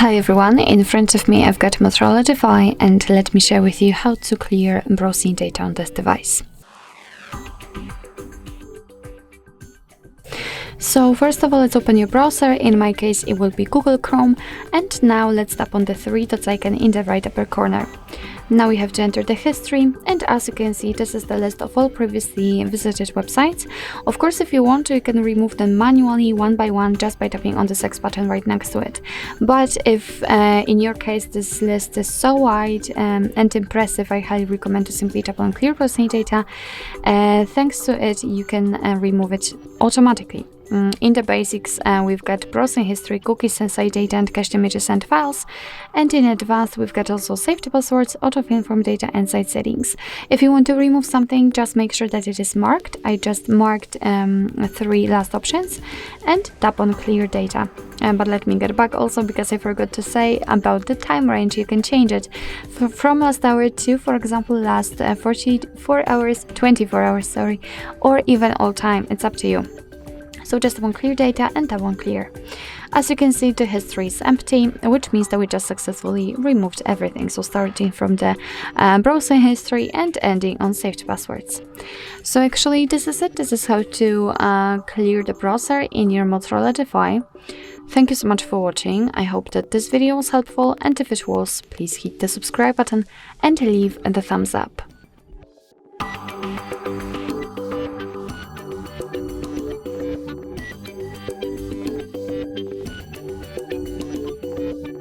Hi everyone, in front of me I've got MOTOROLA Defy, and let me share with you how to clear browsing data on this device. So first of all, let's open your browser. In my case it will be Google Chrome, and now let's tap on the three dots icon in the right upper corner. Now we have to enter the history, and as you can see, this is the list of all previously visited websites. Of course, if you want to, you can remove them manually one by one just by tapping on the X button right next to it. But if in your case this list is so wide and impressive, I highly recommend to simply tap on clear browsing data. Thanks to it, you can remove it automatically. In the basics, we've got browsing history, cookies, sensor data, and cached images and files. And in advanced, we've got also safety passwords, autofill from data, and site settings. If you want to remove something, just make sure that it is marked. I just marked three last options and tap on clear data. But let me get back also, because I forgot to say about the time range. You can change it from last hour to, for example, last 24 hours, 24 hours, sorry, or even all time. It's up to you. So just tap on clear data and tap on clear. As you can see, the history is empty, which means that we just successfully removed everything. So starting from the browsing history and ending on saved passwords. So actually this is it. This is how to clear the browser in your MOTOROLA Defy. Thank you so much for watching. I hope that this video was helpful, and if it was, please hit the subscribe button and leave the thumbs up.